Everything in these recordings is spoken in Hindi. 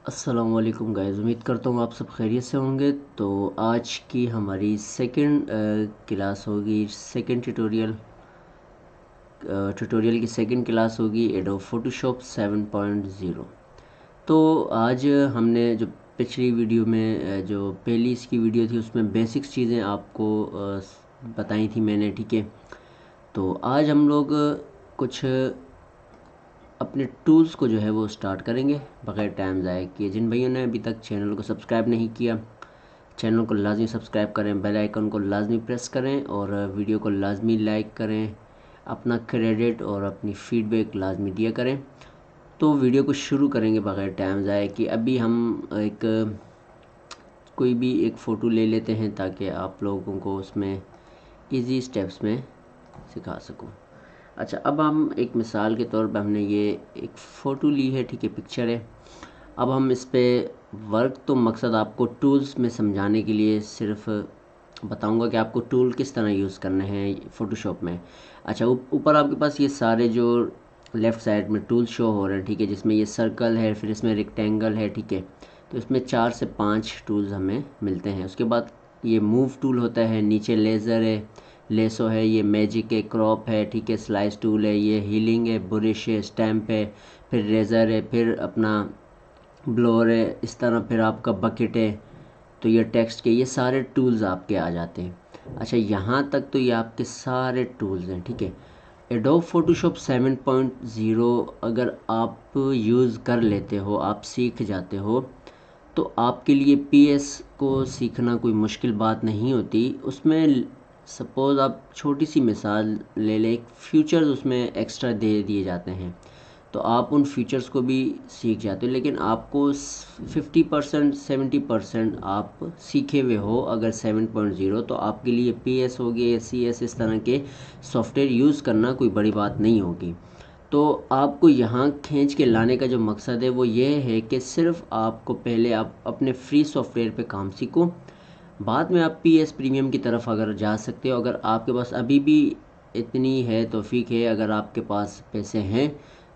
अस्सलाम वालेकुम गाइस, उम्मीद करता हूँ आप सब खैरियत से होंगे। तो आज की हमारी सेकंड क्लास होगी, सेकंड ट्यूटोरियल की सेकंड क्लास होगी एडोब फोटोशॉप 7.0। तो आज हमने जो पिछली वीडियो में जो पहली इसकी वीडियो थी उसमें बेसिक्स चीज़ें आपको बताई थी मैंने, ठीक है। तो आज हम लोग कुछ अपने टूल्स को जो है वो स्टार्ट करेंगे बग़ैर टाइम ज़ाया किए। जिन भाइयों ने अभी तक चैनल को सब्सक्राइब नहीं किया, चैनल को लाजमी सब्सक्राइब करें, बेल आइकन को लाजमी प्रेस करें और वीडियो को लाजमी लाइक करें। अपना क्रेडिट और अपनी फीडबैक लाजमी दिया करें। तो वीडियो को शुरू करेंगे बग़ैर टाइम ज़ाया कि अभी हम कोई भी एक फ़ोटो ले लेते हैं ताकि आप लोगों को उसमें इजी स्टेप्स में सिखा सकूं। अच्छा, अब हम एक मिसाल के तौर पे हमने ये एक फ़ोटो ली है, ठीक है, पिक्चर है। अब हम इस पे वर्क, तो मकसद आपको टूल्स में समझाने के लिए सिर्फ बताऊंगा कि आपको टूल किस तरह यूज़ करने हैं फ़ोटोशॉप में। अच्छा, ऊपर आपके पास ये सारे जो लेफ़्ट साइड में टूल शो हो रहे हैं, ठीक है, जिसमें ये सर्कल है, फिर इसमें रेक्टेंगल है, ठीक है। तो इसमें 4 से 5 टूल्स हमें मिलते हैं। उसके बाद ये मूव टूल होता है, नीचे लेज़र है, लेसो है, ये मैजिक है, क्रॉप है, ठीक है, स्लाइस टूल है, ये हीलिंग है, बुरिश है, स्टैम्प है, फिर रेज़र है, फिर अपना ब्लोअर है, इस तरह फिर आपका बकेट है। तो ये टेक्स्ट के ये सारे टूल्स आपके आ जाते हैं। अच्छा, यहाँ तक तो ये आपके सारे टूल्स हैं, ठीक है। एडोब फोटोशॉप 7.0 अगर आप यूज़ कर लेते हो, आप सीख जाते हो, तो आपके लिए पीएस को सीखना कोई मुश्किल बात नहीं होती। उसमें सपोज़ आप छोटी सी मिसाल ले लें, एक फीचर्स उसमें एक्स्ट्रा दे दिए जाते हैं, तो आप उन फीचर्स को भी सीख जाते हो। लेकिन आपको 50% 70% आप सीखे हुए हो अगर 7.0, तो आपके लिए पीएस हो गया, सीएस, इस तरह के सॉफ्टवेयर यूज़ करना कोई बड़ी बात नहीं होगी। तो आपको यहाँ खींच के लाने का जो मकसद है वो ये है कि सिर्फ आपको पहले आप अपने फ्री सॉफ्टवेयर पे काम सीखो, बाद में आप पीएस प्रीमियम की तरफ अगर जा सकते हो। अगर आपके पास अभी भी इतनी है तौफीक है, अगर आपके पास पैसे हैं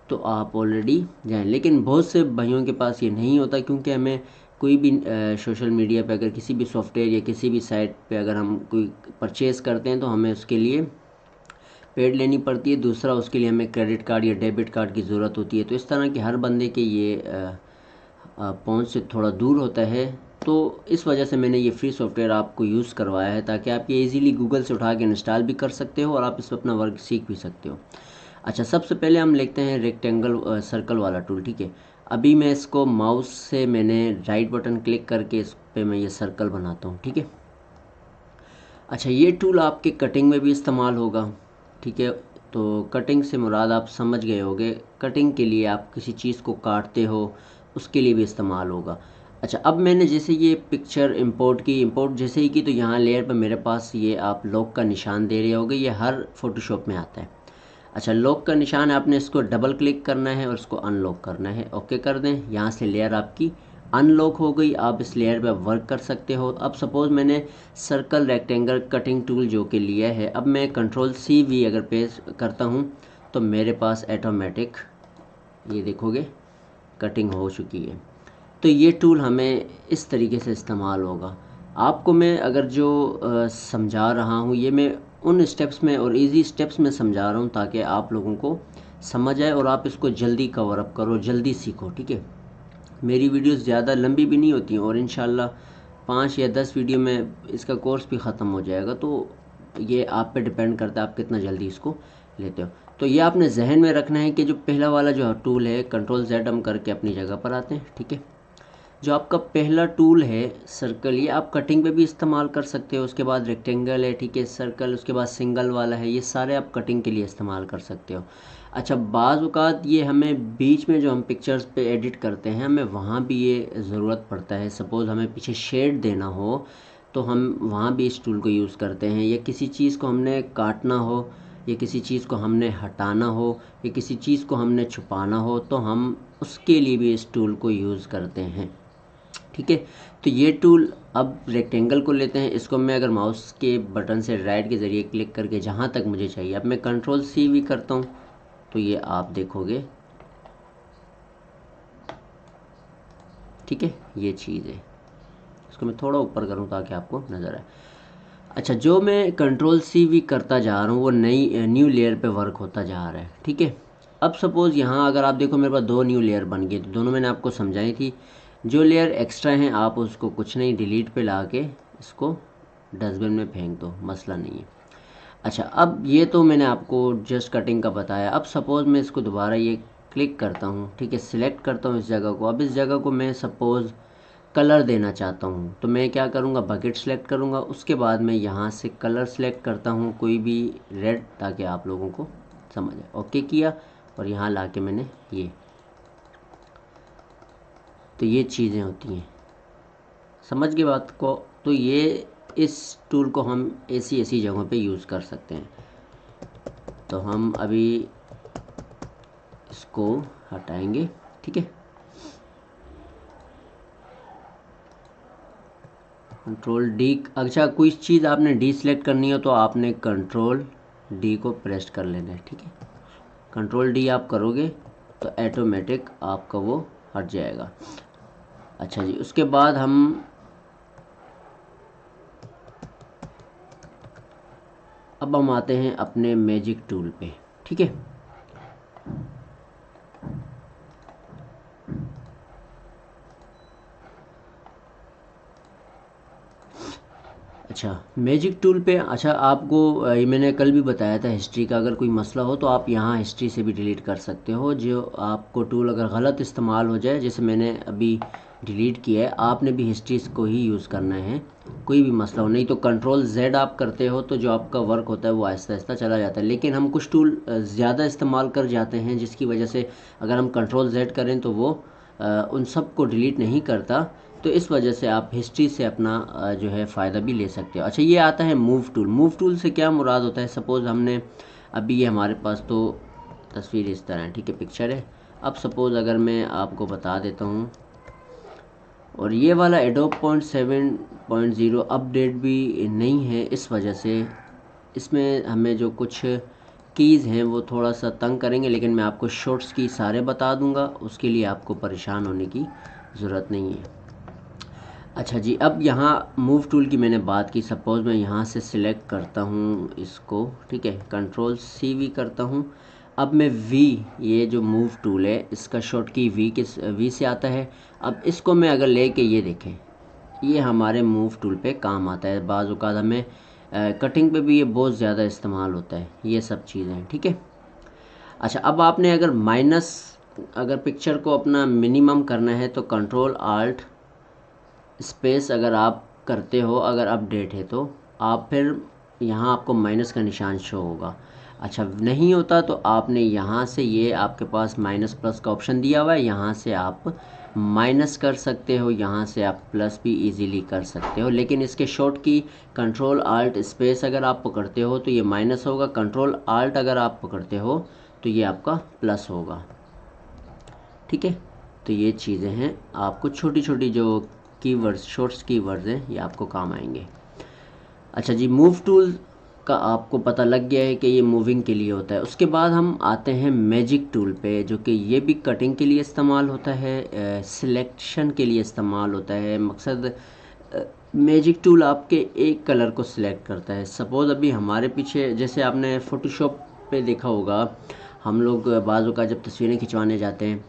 तो आप ऑलरेडी जाएं। लेकिन बहुत से भाइयों के पास ये नहीं होता, क्योंकि हमें कोई भी सोशल मीडिया पे अगर किसी भी सॉफ्टवेयर या किसी भी साइट पे अगर हम कोई परचेज़ करते हैं तो हमें उसके लिए पेड लेनी पड़ती है। दूसरा, उसके लिए हमें क्रेडिट कार्ड या डेबिट कार्ड की ज़रूरत होती है। तो इस तरह के हर बंदे के ये पहुंच से थोड़ा दूर होता है। तो इस वजह से मैंने ये फ्री सॉफ्टवेयर आपको यूज़ करवाया है, ताकि आप ये इजीली गूगल से उठा के इंस्टॉल भी कर सकते हो और आप इस पर अपना वर्क सीख भी सकते हो। अच्छा, सबसे पहले हम लिखते हैं रेक्टेंगल सर्कल वाला टूल, ठीक है। अभी मैं इसको माउस से मैंने राइट बटन क्लिक करके इस पर मैं ये सर्कल बनाता हूँ, ठीक है। अच्छा, ये टूल आपके कटिंग में भी इस्तेमाल होगा, ठीक है। तो कटिंग से मुराद आप समझ गए होंगे, कटिंग के लिए आप किसी चीज़ को काटते हो, उसके लिए भी इस्तेमाल होगा। अच्छा, अब मैंने जैसे ये पिक्चर इंपोर्ट की, इंपोर्ट जैसे ही की, तो यहाँ लेयर पर मेरे पास ये आप लॉक का निशान दे रहे होगे, ये हर फोटोशॉप में आता है। अच्छा, लॉक का निशान है, आपने इसको डबल क्लिक करना है और इसको अनलॉक करना है। ओके कर दें, यहाँ से लेयर आपकी अनलॉक हो गई। आप इस लेयर पे वर्क कर सकते हो। अब सपोज़ मैंने सर्कल रेक्टेंगल कटिंग टूल जो कि लिया है, अब मैं कंट्रोल सी वी अगर पेश करता हूँ तो मेरे पास ऑटोमेटिक ये देखोगे कटिंग हो चुकी है। तो ये टूल हमें इस तरीके से इस्तेमाल होगा। आपको मैं अगर जो समझा रहा हूँ, ये मैं उन स्टेप्स में और इजी स्टेप्स में समझा रहा हूँ ताकि आप लोगों को समझ आए और आप इसको जल्दी कवर अप करो, जल्दी सीखो, ठीक है। मेरी वीडियोस ज़्यादा लंबी भी नहीं होती हैं और इंशाल्लाह 5 या 10 वीडियो में इसका कोर्स भी ख़त्म हो जाएगा। तो ये आप पे डिपेंड करता है आप कितना जल्दी इसको लेते हो। तो ये आपने जहन में रखना है कि जो पहला वाला जो टूल है, कंट्रोल जेड हम करके अपनी जगह पर आते हैं, ठीक है। जो आपका पहला टूल है सर्कल, ये आप कटिंग पे भी इस्तेमाल कर सकते हो। उसके बाद रेक्टेंगल है, ठीक है, सर्कल, उसके बाद सिंगल वाला है, ये सारे आप कटिंग के लिए इस्तेमाल कर सकते हो। अच्छा, बाज़ औक़ात ये हमें बीच में जो हम पिक्चर्स पे एडिट करते हैं, हमें वहाँ भी ये ज़रूरत पड़ता है। सपोज़ हमें पीछे शेड देना हो तो हम वहाँ भी इस टूल को यूज़ करते हैं, या किसी चीज़ को हमने काटना हो, या किसी चीज़ को हमने हटाना हो, या किसी चीज़ को हमने छुपाना हो, तो हम उसके लिए भी इस टूल को यूज़ करते हैं, ठीक है। तो ये टूल, अब रेक्टेंगल को लेते हैं, इसको मैं अगर माउस के बटन से राइट के ज़रिए क्लिक करके जहाँ तक मुझे चाहिए, अब मैं कंट्रोल सी भी करता हूँ तो ये आप देखोगे ठीक है, ये चीज़ है। इसको मैं थोड़ा ऊपर करूँ ताकि आपको नज़र आए। अच्छा, जो मैं कंट्रोल सी भी करता जा रहा हूँ वो नई न्यू लेयर पे वर्क होता जा रहा है, ठीक है। अब सपोज़ यहाँ अगर आप देखो मेरे पास 2 न्यू लेयर बन गई, तो दोनों मैंने आपको समझाई थी। जो लेयर एक्स्ट्रा हैं आप उसको कुछ नहीं, डिलीट पे ला के इसको डस्टबिन में फेंक दो, मसला नहीं है। अच्छा, अब ये तो मैंने आपको जस्ट कटिंग का बताया। अब सपोज़ मैं इसको दोबारा ये क्लिक करता हूँ, ठीक है, सिलेक्ट करता हूँ इस जगह को। अब इस जगह को मैं सपोज़ कलर देना चाहता हूँ, तो मैं क्या करूँगा, बकेट सेलेक्ट करूँगा। उसके बाद मैं यहाँ से कलर सेलेक्ट करता हूँ, कोई भी रेड, ताकि आप लोगों को समझ आए। ओके किया और यहाँ ला के मैंने ये, तो ये चीज़ें होती हैं, समझ गए बात को। तो ये इस टूल को हम ऐसी जगहों पे यूज़ कर सकते हैं। तो हम अभी इसको हटाएंगे, ठीक है। कंट्रोल डी, अच्छा कोई चीज़ आपने डी सेलेक्ट करनी हो तो आपने कंट्रोल डी को प्रेस कर लेना है, ठीक है। कंट्रोल डी आप करोगे तो ऑटोमेटिक आपका वो हट जाएगा। अच्छा जी, उसके बाद अब हम आते हैं अपने मैजिक टूल पे, ठीक है। अच्छा, मैजिक टूल पे, अच्छा आपको ये मैंने कल भी बताया था, हिस्ट्री का अगर कोई मसला हो तो आप यहाँ हिस्ट्री से भी डिलीट कर सकते हो। जो आपको टूल अगर गलत इस्तेमाल हो जाए, जैसे मैंने अभी डिलीट किया है, आपने भी हिस्ट्री को ही यूज़ करना है, कोई भी मसला हो। नहीं तो कंट्रोल जेड आप करते हो तो जो आपका वर्क होता है वो आहिस्ता आहिस्ता चला जाता है। लेकिन हम कुछ टूल ज़्यादा इस्तेमाल कर जाते हैं, जिसकी वजह से अगर हम कंट्रोल जेड करें तो वो उन सब को डिलीट नहीं करता। तो इस वजह से आप हिस्ट्री से अपना जो है फ़ायदा भी ले सकते हो। अच्छा, ये आता है मूव टूल। मूव टूल से क्या मुराद होता है, सपोज़ हमने अभी ये हमारे पास तो तस्वीर इस तरह है, ठीक है, पिक्चर है। अब सपोज़ अगर मैं आपको बता देता हूँ, और ये वाला एडोब 7.0 अपडेट भी नहीं है, इस वजह से इसमें हमें जो कुछ कीज़ हैं वो थोड़ा सा तंग करेंगे। लेकिन मैं आपको शॉर्ट्स की सारे बता दूंगा, उसके लिए आपको परेशान होने की ज़रूरत नहीं है। अच्छा जी, अब यहाँ मूव टूल की मैंने बात की। सपोज़ मैं यहाँ से सिलेक्ट करता हूँ इसको, ठीक है, कंट्रोल सी वी करता हूँ। अब मैं वी, ये जो मूव टूल है इसका शॉर्ट की वी से आता है। अब इसको मैं अगर लेके, ये देखें, ये हमारे मूव टूल पे काम आता है। बाज़ औक़ात हमें कटिंग पे भी ये बहुत ज़्यादा इस्तेमाल होता है, ये सब चीज़ें, ठीक है। अच्छा, अब आपने अगर माइनस, अगर पिक्चर को अपना मिनिमम करना है तो कंट्रोल आल्ट स्पेस अगर आप करते हो, अगर अपडेट है तो आप फिर यहाँ आपको माइनस का निशान शो होगा। अच्छा, नहीं होता तो आपने यहाँ से, ये आपके पास माइनस प्लस का ऑप्शन दिया हुआ है, यहाँ से आप माइनस कर सकते हो, यहाँ से आप प्लस भी इजीली कर सकते हो। लेकिन इसके शॉर्ट की कंट्रोल आल्ट स्पेस अगर आप पकड़ते हो तो ये माइनस होगा, कंट्रोल आल्ट अगर आप पकड़ते हो तो ये आपका प्लस होगा, ठीक है। तो ये चीज़ें हैं, आपको छोटी छोटी जो कीवर्ड्स, शॉर्ट्स कीवर्ड्स हैं, ये आपको काम आएंगे। अच्छा जी, मूव टूल का आपको पता लग गया है कि ये मूविंग के लिए होता है। उसके बाद हम आते हैं मैजिक टूल पे, जो कि ये भी कटिंग के लिए इस्तेमाल होता है, सिलेक्शन के लिए इस्तेमाल होता है। मकसद, मैजिक टूल आपके एक कलर को सिलेक्ट करता है। सपोज़ अभी हमारे पीछे, जैसे आपने फ़ोटोशॉप पे देखा होगा, हम लोग बाज़ों का जब तस्वीरें खिंचवाने जाते हैं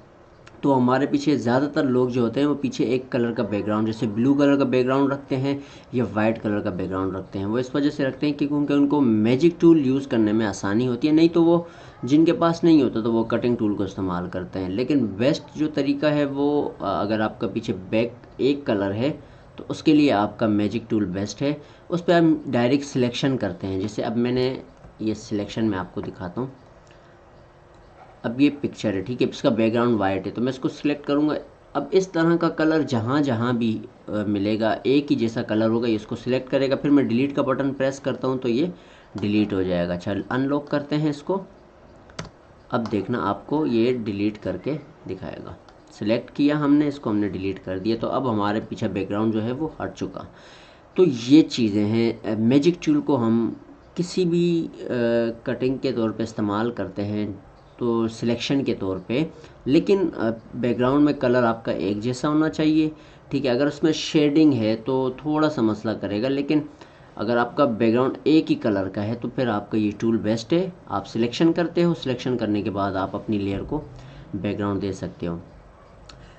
तो हमारे पीछे ज़्यादातर लोग जो होते हैं वो पीछे एक कलर का बैकग्राउंड, जैसे ब्लू कलर का बैकग्राउंड रखते हैं या वाइट कलर का बैकग्राउंड रखते हैं। वो इस वजह से रखते हैं क्योंकि उनको मैजिक टूल यूज़ करने में आसानी होती है। नहीं तो वो, जिनके पास नहीं होता तो वो कटिंग टूल को इस्तेमाल करते हैं। लेकिन बेस्ट जो तरीका है वो, अगर आपका पीछे बैक एक कलर है तो उसके लिए आपका मैजिक टूल बेस्ट है। उस पर हम डायरेक्ट सिलेक्शन करते हैं। जैसे अब मैंने ये सिलेक्शन में आपको दिखाता हूँ। अब ये पिक्चर है, ठीक है, इसका बैकग्राउंड वाइट है तो मैं इसको सिलेक्ट करूँगा। अब इस तरह का कलर जहाँ जहाँ भी मिलेगा, एक ही जैसा कलर होगा, ये इसको सिलेक्ट करेगा। फिर मैं डिलीट का बटन प्रेस करता हूँ तो ये डिलीट हो जाएगा। अच्छा, अनलॉक करते हैं इसको। अब देखना आपको ये डिलीट करके दिखाएगा। सिलेक्ट किया हमने, इसको हमने डिलीट कर दिया, तो अब हमारे पीछे बैकग्राउंड जो है वो हट चुका। तो ये चीज़ें हैं। मैजिक टूल को हम किसी भी कटिंग के तौर पे इस्तेमाल करते हैं, तो सिलेक्शन के तौर पे। लेकिन बैकग्राउंड में कलर आपका एक जैसा होना चाहिए, ठीक है। अगर उसमें शेडिंग है तो थोड़ा सा मसला करेगा, लेकिन अगर आपका बैकग्राउंड एक ही कलर का है तो फिर आपका ये टूल बेस्ट है। आप सिलेक्शन करते हो, सिलेक्शन करने के बाद आप अपनी लेयर को बैकग्राउंड दे सकते हो।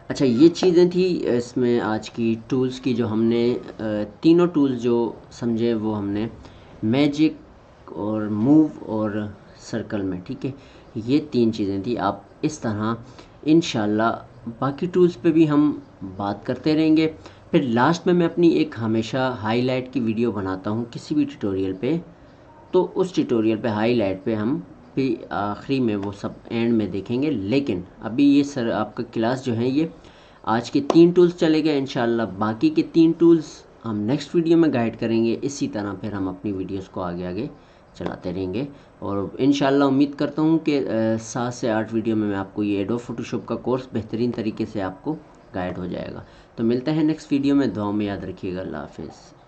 अच्छा, ये चीज़ें थी इसमें आज की टूल्स की, जो हमने तीनों टूल्स जो समझे वो हमने मैजिक और मूव और सर्कल में, ठीक है। ये 3 चीज़ें थी। आप इस तरह इंशाल्लाह बाकी टूल्स पे भी हम बात करते रहेंगे। फिर लास्ट में मैं अपनी एक हमेशा हाईलाइट की वीडियो बनाता हूँ किसी भी ट्यूटोरियल पे, तो उस ट्यूटोरियल पे हाईलाइट पे हम भी आखिरी में वो सब एंड में देखेंगे। लेकिन अभी ये सर आपका क्लास जो है ये आज के 3 टूल्स चले गए। इंशाल्लाह बाकी के 3 टूल्स हम नेक्स्ट वीडियो में गाइड करेंगे। इसी तरह फिर हम अपनी वीडियोस को आगे आगे चलाते रहेंगे, और इंशाल्लाह उम्मीद करता हूँ कि 7 से 8 वीडियो में मैं आपको ये एडोब फोटोशॉप का कोर्स बेहतरीन तरीके से आपको गाइड हो जाएगा। तो मिलते हैं नेक्स्ट वीडियो में। दुआ में याद रखिएगा। अल्लाह हाफिज़।